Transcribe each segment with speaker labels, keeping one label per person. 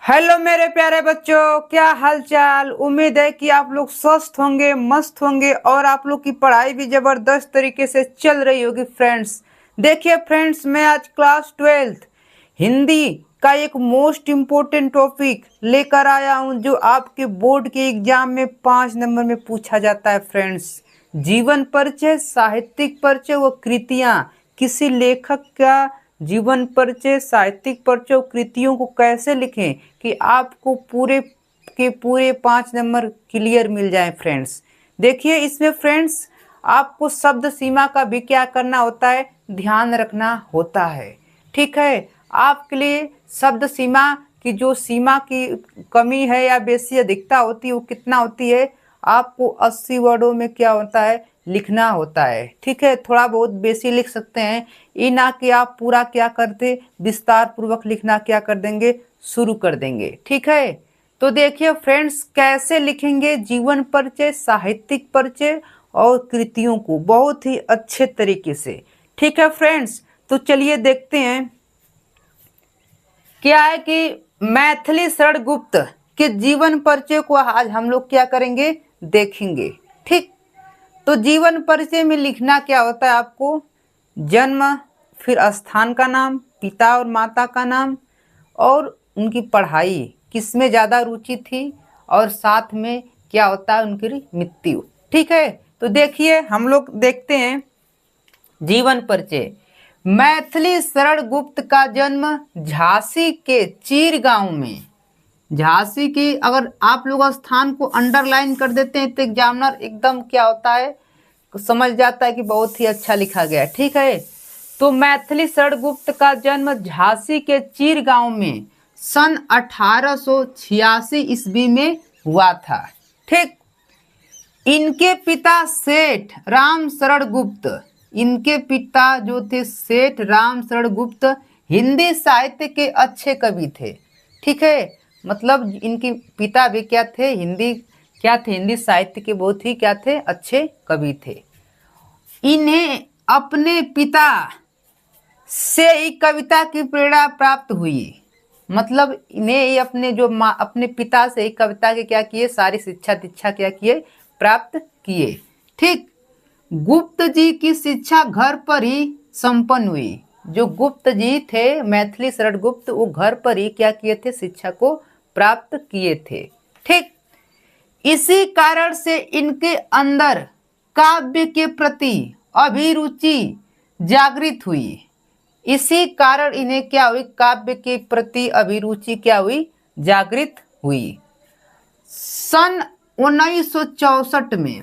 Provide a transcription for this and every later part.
Speaker 1: Hello मेरे प्यारे बच्चों, क्या हाल चाल। उम्मीद है कि आप लोग स्वस्थ होंगे, मस्त होंगे और आप लोग की पढ़ाई भी जबरदस्त तरीके से चल रही होगी। फ्रेंड्स देखिए फ्रेंड्स, मैं आज क्लास 12th हिंदी का एक मोस्ट इम्पोर्टेंट टॉपिक लेकर आया हूं जो आपके बोर्ड के एग्जाम में 5 नंबर में पूछा जाता है। फ्रेंड्स, जीवन परिचय, साहित्यिक परिचय व कृतियां। किसी लेखक का जीवन परिचय, साहित्यिक परिचय, कृतियों को कैसे लिखें कि आपको पूरे के पूरे 5 नंबर क्लियर मिल जाए। फ्रेंड्स देखिए, इसमें फ्रेंड्स आपको शब्द सीमा का भी क्या करना होता है, ध्यान रखना होता है। ठीक है, आपके लिए शब्द सीमा की जो सीमा की कमी है या बेसी अधिकता होती है वो कितना होती है, आपको 80 वर्डों में क्या होता है, लिखना होता है। ठीक है, थोड़ा बहुत बेसी लिख सकते हैं, ये ना कि आप पूरा क्या करते, विस्तार पूर्वक लिखना क्या कर देंगे, शुरू कर देंगे। ठीक है, तो देखिए फ्रेंड्स, कैसे लिखेंगे जीवन परिचय, साहित्यिक परिचय और कृतियों को बहुत ही अच्छे तरीके से। ठीक है फ्रेंड्स, तो चलिए देखते हैं। क्या है कि मैथिली शरण गुप्त के जीवन परिचय को आज हम लोग क्या करेंगे, देखेंगे। ठीक, तो जीवन परिचय में लिखना क्या होता है, आपको जन्म, फिर स्थान का नाम, पिता और माता का नाम और उनकी पढ़ाई किसमें ज़्यादा रुचि थी, और साथ में क्या होता है उनकी मृत्यु। ठीक है, तो देखिए हम लोग देखते हैं जीवन परिचय। मैथिली शरण गुप्त का जन्म झांसी के चीर गांव में। झांसी की अगर आप लोग स्थान को अंडरलाइन कर देते हैं तो एग्जामिनर एकदम क्या होता है, समझ जाता है कि बहुत ही अच्छा लिखा गया। ठीक है, तो मैथिली शरण गुप्त का जन्म झांसी के चीर गांव में सन 1886 ईस्वी में हुआ था। ठीक, इनके पिता सेठ राम शरण गुप्त, इनके पिता जो थे सेठ राम शरण गुप्त हिंदी साहित्य के अच्छे कवि थे। ठीक है, मतलब इनके पिता भी क्या थे, हिंदी साहित्य के बहुत ही क्या थे, अच्छे कवि थे। इन्हें अपने पिता से ही कविता की प्रेरणा प्राप्त हुई। मतलब इन्हें ये अपने पिता से ही कविता के क्या किए, सारी शिक्षा दीक्षा क्या किए, प्राप्त किए। ठीक, गुप्त जी की शिक्षा घर पर ही संपन्न हुई। जो गुप्त जी थे, मैथिली शरण गुप्त, वो घर पर ही क्या किए थे, शिक्षा को प्राप्त किए थे। ठीक, इसी कारण से इनके अंदर काव्य के प्रति अभिरुचि जागृत हुई। इसी कारण इन्हें क्या हुई, काव्य के प्रति अभिरुचि क्या हुई, जागृत हुई। सन 1964 में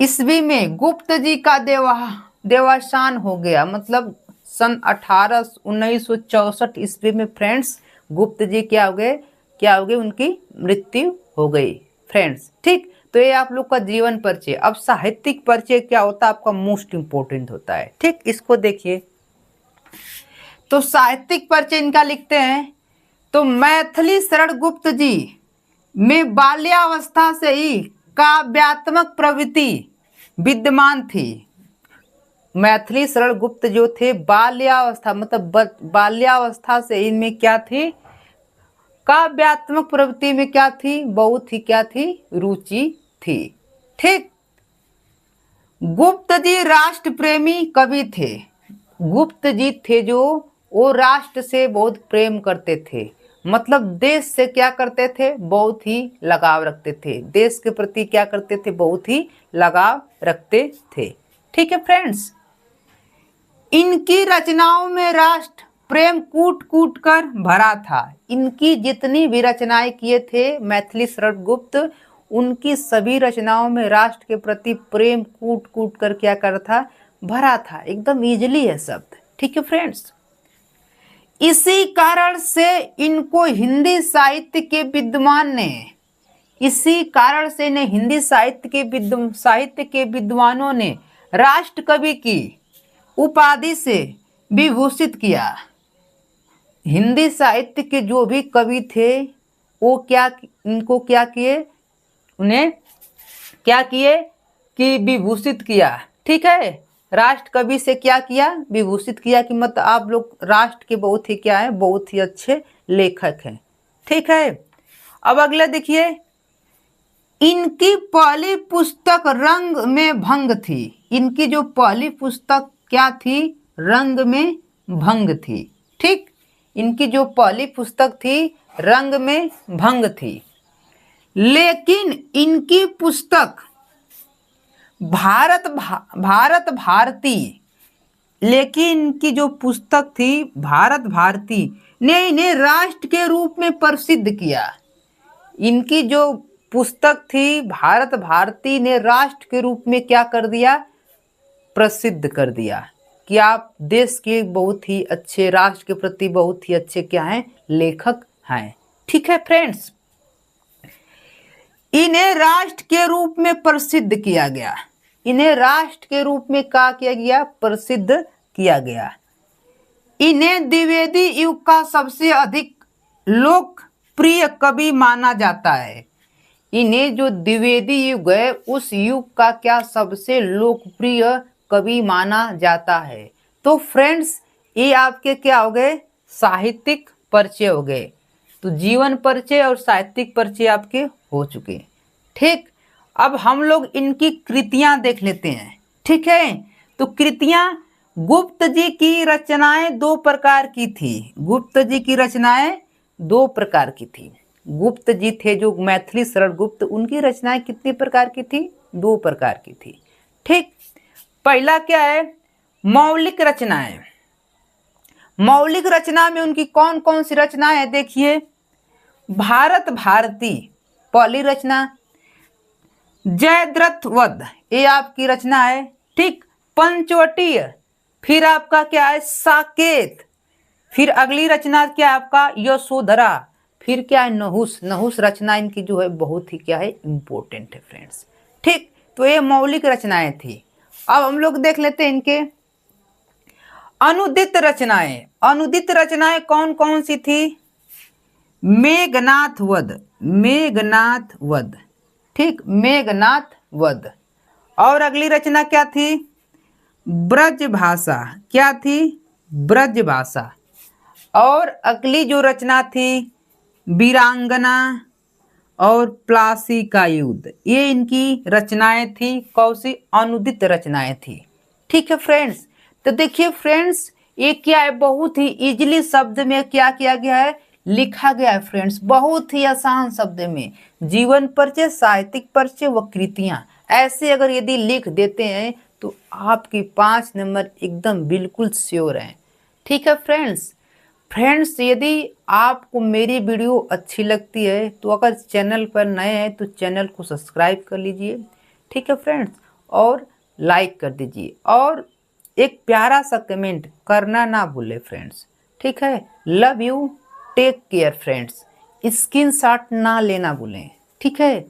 Speaker 1: ईस्वी में गुप्त जी का देवावसान हो गया। मतलब सन 1964 ईस्वी में फ्रेंड्स गुप्त जी क्या हो गए, उनकी मृत्यु हो गई। फ्रेंड्स ठीक, तो ये आप लोग का जीवन परिचय। अब साहित्यिक परिचय क्या होता है, आपका मोस्ट इंपोर्टेंट होता है। ठीक, इसको देखिए, तो साहित्यिक परिचय इनका लिखते हैं। तो मैथिली शरण गुप्त जी में बाल्यावस्था से ही काव्यात्मक प्रवृत्ति विद्यमान थी। मैथिली शरण गुप्त जो थे बाल्यावस्था, मतलब बाल्यावस्था से इनमें क्या थी, काव्यात्मक प्रवृत्ति में क्या थी, बहुत ही क्या थी, रुचि थी। ठीक, गुप्त जी राष्ट्र प्रेमी कवि थे। गुप्त जी थे जो वो राष्ट्र से बहुत प्रेम करते थे, मतलब देश से क्या करते थे, बहुत ही लगाव रखते थे। देश के प्रति क्या करते थे, बहुत ही लगाव रखते थे। ठीक है फ्रेंड्स, इनकी रचनाओं में राष्ट्र प्रेम कूट कूट कर भरा था। इनकी जितनी भी रचनाएं किए थे मैथिली शरण गुप्त, उनकी सभी रचनाओं में राष्ट्र के प्रति प्रेम कूट कूट कर क्या कर था, भरा था। एकदम इजीली है शब्द। ठीक है फ्रेंड्स, इसी कारण से इनको हिंदी साहित्य के विद्वान ने, इसी कारण से इन्हें हिंदी साहित्य के विद्वानों ने राष्ट्र कवि की उपाधि से विभूषित किया। हिंदी साहित्य के जो भी कवि थे वो क्या, इनको क्या किए, उन्हें क्या किए कि विभूषित किया। ठीक है, राष्ट्र कवि से क्या किया, विभूषित किया कि मतलब आप लोग राष्ट्र के बहुत ही क्या है, बहुत ही अच्छे लेखक हैं। ठीक है, अब अगला देखिए, इनकी पहली पुस्तक रंग में भंग थी। इनकी जो पहली पुस्तक क्या थी, रंग में भंग थी। ठीक, इनकी जो पहली पुस्तक थी रंग में भंग थी, लेकिन इनकी पुस्तक भारत भारती, लेकिन इनकी जो पुस्तक थी भारत भारती ने इन्हें राष्ट्र के रूप में प्रसिद्ध किया। इनकी जो पुस्तक थी भारत भारती ने राष्ट्र के रूप में क्या कर दिया, प्रसिद्ध कर दिया कि आप देश के बहुत ही अच्छे, राष्ट्र के प्रति बहुत ही अच्छे क्या हैं, लेखक हैं। ठीक है फ्रेंड्स, इन्हें राष्ट्र के रूप में प्रसिद्ध किया गया। इन्हें राष्ट्र के रूप में क्या किया गया, प्रसिद्ध किया गया। इन्हें द्विवेदी युग का सबसे अधिक लोकप्रिय कवि माना जाता है। इन्हें जो द्विवेदी युग है उस युग का क्या सबसे लोकप्रिय कवि माना जाता है। तो फ्रेंड्स, ये आपके क्या हो गए, साहित्यिक परिचय हो गए। तो जीवन परिचय और साहित्यिक परिचय आपके हो चुके। ठीक, अब हम लोग इनकी कृतियां देख लेते हैं। ठीक है, तो कृतियां, गुप्त जी की रचनाएं दो प्रकार की थी। गुप्त जी की रचनाएं दो प्रकार की थी। गुप्त जी थे जो मैथिली शरण गुप्त, उनकी रचनाएं कितने प्रकार की थी, दो प्रकार की थी। ठीक, पहला क्या है, मौलिक रचनाएं। मौलिक रचना में उनकी कौन कौन सी रचनाएं है, देखिए, भारत भारती पहली रचना, जयद्रथ वध ये आपकी रचना है। ठीक, पंचवटीय, फिर आपका क्या है, साकेत, फिर अगली रचना क्या है आपका, यशोधरा, फिर क्या है, नहुस। नहुस रचना इनकी जो है बहुत ही क्या है, इंपॉर्टेंट है फ्रेंड्स। ठीक, तो ये मौलिक रचनाएं थी। अब हम लोग देख लेते हैं इनके अनुदित रचनाएं। अनुदित रचनाएं कौन कौन सी थी, मेघनाथ वध, मेघनाथ वध। ठीक, मेघनाथ वध। और अगली रचना क्या थी, ब्रज भाषा, क्या थी, ब्रज भाषा। और अगली जो रचना थी, वीरांगना और प्लासी का युद्ध। ये इनकी रचनाएं थी, कौन सी, अनुदित रचनाएं थी। ठीक है फ्रेंड्स, तो देखिए फ्रेंड्स, ये क्या है, बहुत ही इजीली शब्द में क्या किया गया है, लिखा गया है फ्रेंड्स, बहुत ही आसान शब्द में। जीवन परिचय, साहित्यिक परिचय व कृतियां, ऐसे अगर यदि लिख देते हैं तो आपकी 5 नंबर एकदम बिल्कुल श्योर हैं। ठीक है फ्रेंड्स। फ्रेंड्स, यदि आपको मेरी वीडियो अच्छी लगती है तो अगर चैनल पर नए हैं तो चैनल को सब्सक्राइब कर लीजिए। ठीक है फ्रेंड्स, और लाइक कर दीजिए, और एक प्यारा सा कमेंट करना ना भूले फ्रेंड्स। ठीक है, love you, take care friends, screenshot ना लेना भूलें। ठीक है।